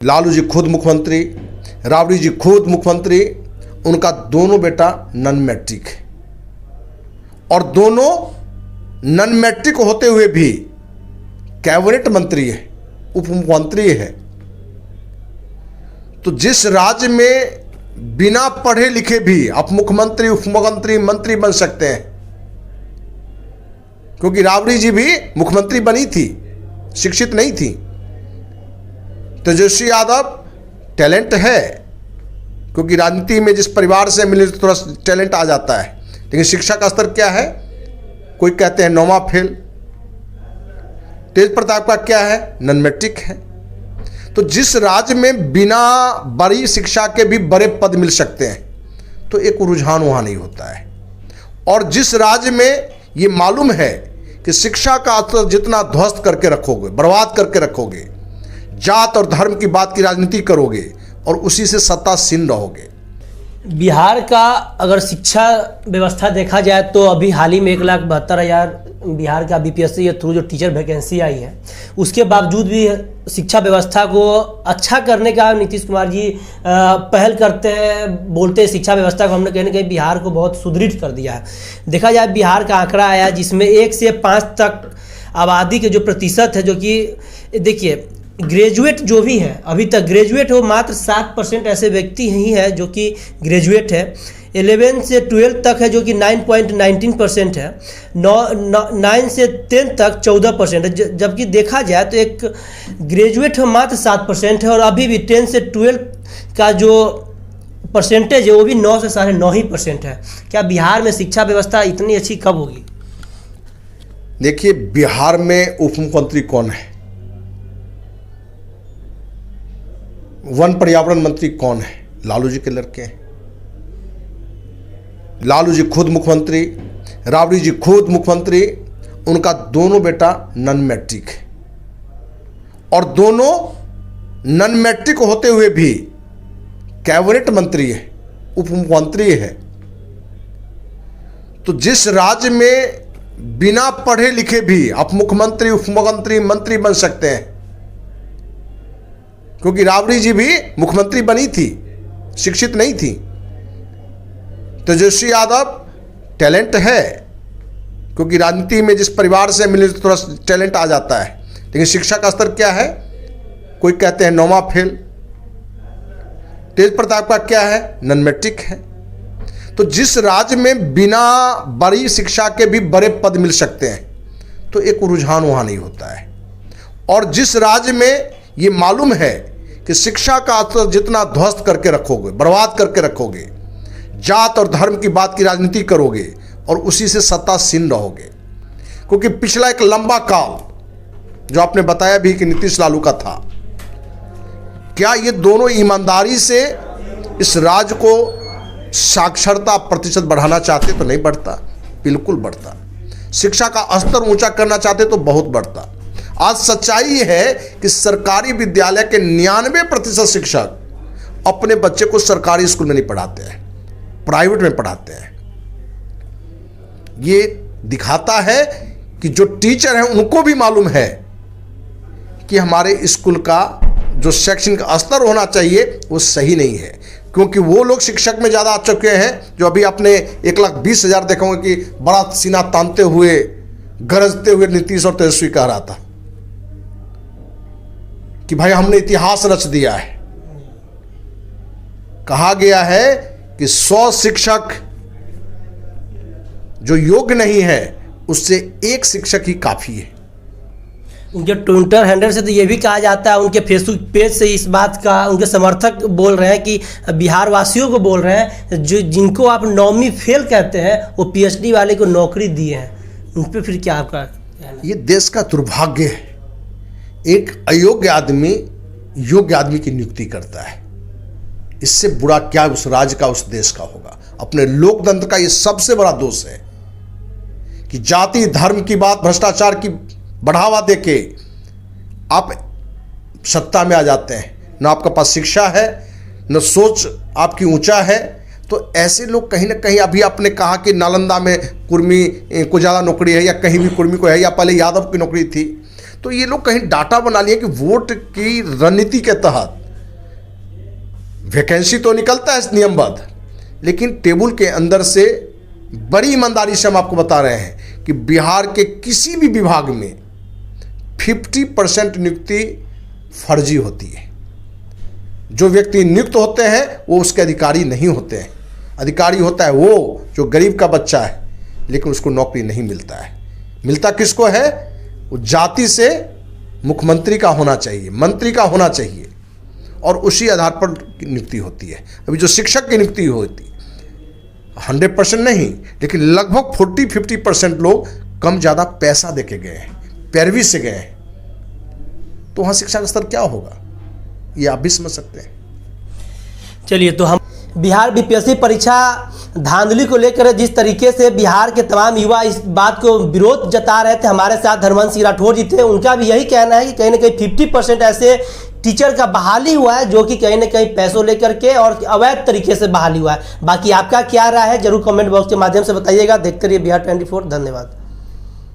लालू जी खुद मुख्यमंत्री, राबड़ी जी खुद मुख्यमंत्री, उनका दोनों बेटा नॉन मैट्रिक है और दोनों नॉन मैट्रिक होते हुए भी कैबिनेट मंत्री है, उप मुख्यमंत्री है। तो जिस राज्य में बिना पढ़े लिखे भी आप मुख्यमंत्री, उप मुख्यमंत्री, मंत्री बन सकते हैं, क्योंकि राबड़ी जी भी मुख्यमंत्री बनी थी, शिक्षित नहीं थी। तेजस्वी यादव टैलेंट है, क्योंकि राजनीति में जिस परिवार से मिले तो थोड़ा टैलेंट आ जाता है, लेकिन शिक्षा का स्तर क्या है? कोई कहते हैं 9वां फेल। तेज प्रताप का क्या है? नॉन मैट्रिक है। तो जिस राज्य में बिना बड़ी शिक्षा के भी बड़े पद मिल सकते हैं, तो एक रुझान वहां नहीं होता है। और जिस राज्य में ये मालूम है कि शिक्षा का स्तर जितना ध्वस्त करके रखोगे, बर्बाद करके रखोगे, जात और धर्म की बात की राजनीति करोगे और उसी से सत्तासीन रहोगे। बिहार का अगर शिक्षा व्यवस्था देखा जाए तो अभी हाल ही में 1,72,000 बिहार का बीपीएससी के थ्रू जो टीचर वैकेंसी आई है, उसके बावजूद भी शिक्षा व्यवस्था को अच्छा करने का नीतीश कुमार जी पहल करते हैं, बोलते हैं शिक्षा व्यवस्था को हमने कहीं ना कहीं बिहार को बहुत सुदृढ़ कर दिया है। देखा जाए बिहार का आंकड़ा आया जिसमें 1 से 5 तक आबादी के जो प्रतिशत है, जो कि देखिए ग्रेजुएट जो भी है, अभी तक ग्रेजुएट हो मात्र 7% ऐसे व्यक्ति ही है जो कि ग्रेजुएट है। 11 से 12 तक है जो कि 9.19% है। 9 से 10 तक 14% है, जबकि देखा जाए तो एक ग्रेजुएट हो मात्र 7% है। और अभी भी 10 से 12 का जो परसेंटेज है वो भी 9 से 9.5% है। क्या बिहार में शिक्षा व्यवस्था इतनी अच्छी कब होगी? देखिए, बिहार में उप मुख्यमंत्री कौन है? वन पर्यावरण मंत्री कौन है? लालू जी के लड़के हैं। लालू जी खुद मुख्यमंत्री, राबड़ी जी खुद मुख्यमंत्री, उनका दोनों बेटा नॉन मैट्रिक है और दोनों नॉन मैट्रिक होते हुए भी कैबिनेट मंत्री है, उप मुख्यमंत्री है। तो जिस राज्य में बिना पढ़े लिखे भी आप मुख्यमंत्री, उप मुख्यमंत्री, मंत्री बन सकते हैं, क्योंकि राबड़ी जी भी मुख्यमंत्री बनी थी, शिक्षित नहीं थी। तेजस्वी यादव टैलेंट है, क्योंकि राजनीति में जिस परिवार से मिले तो थोड़ा टैलेंट आ जाता है, लेकिन शिक्षा का स्तर क्या है? कोई कहते हैं 9वां फेल। तेज प्रताप का क्या है? नॉन मैट्रिक है। तो जिस राज्य में बिना बड़ी शिक्षा के भी बड़े पद मिल सकते हैं, तो एक रुझान वहां नहीं होता है। और जिस राज्य में ये मालूम है कि शिक्षा का स्तर जितना ध्वस्त करके रखोगे, बर्बाद करके रखोगे, जात और धर्म की बात की राजनीति करोगे और उसी से सत्तासीन रहोगे। क्योंकि पिछला एक लंबा काल जो आपने बताया भी कि नीतीश लालू का था, क्या ये दोनों ईमानदारी से इस राज्य को साक्षरता प्रतिशत बढ़ाना चाहते तो नहीं बढ़ता, बिल्कुल बढ़ता। शिक्षा का स्तर ऊंचा करना चाहते तो बहुत बढ़ता। आज सच्चाई है कि सरकारी विद्यालय के 99% शिक्षक अपने बच्चे को सरकारी स्कूल में नहीं पढ़ाते हैं, प्राइवेट में पढ़ाते हैं। ये दिखाता है कि जो टीचर हैं उनको भी मालूम है कि हमारे स्कूल का जो शैक्षणिक स्तर होना चाहिए वो सही नहीं है, क्योंकि वो लोग शिक्षक में ज़्यादा आ चुके हैं जो अभी आपने 1,20,000 देखा होगा कि बड़ा सीना तानते हुए, गरजते हुए नीतीश और तेजस्वी कह रहा था कि भाई हमने इतिहास रच दिया है। कहा गया है कि 100 शिक्षक जो योग्य नहीं है उससे 1 शिक्षक ही काफी है। उनके ट्विटर हैंडल से तो ये भी कहा जाता है, उनके फेसबुक पेज से इस बात का उनके समर्थक बोल रहे हैं कि बिहार वासियों को बोल रहे हैं जो जिनको आप 9वीं फेल कहते हैं वो पीएचडी वाले को नौकरी दिए हैं। उन पर फिर क्या आपका? ये देश का दुर्भाग्य है, एक अयोग्य आदमी योग्य आदमी की नियुक्ति करता है। इससे बुरा क्या उस राज्य का, उस देश का होगा? अपने लोकतंत्र का ये सबसे बड़ा दोष है कि जाति धर्म की बात, भ्रष्टाचार की बढ़ावा देके आप सत्ता में आ जाते हैं। न आपके पास शिक्षा है, न सोच आपकी ऊंचा है। तो ऐसे लोग कहीं ना कहीं, अभी आपने कहा कि नालंदा में कुर्मी को ज़्यादा नौकरी है या कहीं भी कुर्मी को है, या पहले यादव की नौकरी थी, तो ये लोग कहीं डाटा बना लिए कि वोट की रणनीति के तहत वैकेंसी तो निकलता है नियमबद्ध, लेकिन टेबल के अंदर से बड़ी ईमानदारी से हम आपको बता रहे हैं कि बिहार के किसी भी विभाग में 50% नियुक्ति फर्जी होती है। जो व्यक्ति नियुक्त होते हैं वो उसके अधिकारी नहीं होते हैं। अधिकारी होता है वो जो गरीब का बच्चा है, लेकिन उसको नौकरी नहीं मिलता है। मिलता किसको है? वो जाति से मुख्यमंत्री का होना चाहिए, मंत्री का होना चाहिए, और उसी आधार पर नियुक्ति होती है। अभी जो शिक्षक की नियुक्ति होती 100% नहीं, लेकिन लगभग 40-50% लोग कम ज़्यादा पैसा देके गए हैं, पैरवी से गए हैं, तो वहाँ शिक्षा का स्तर क्या होगा ये आप भी समझ सकते हैं। चलिए, तो हम बिहार बीपीएससी परीक्षा धांधली को लेकर जिस तरीके से बिहार के तमाम युवा इस बात को विरोध जता रहे थे, हमारे साथ धर्मेंद्र सिंह राठौर जी थे। उनका भी यही कहना है कि कहीं ना कहीं 50% ऐसे टीचर का बहाली हुआ है जो कि कहीं ना कहीं पैसों लेकर के और अवैध तरीके से बहाली हुआ है। बाकी आपका क्या राय है जरूर कमेंट बॉक्स के माध्यम से बताइएगा। देखते रहिए बिहार 24। धन्यवाद।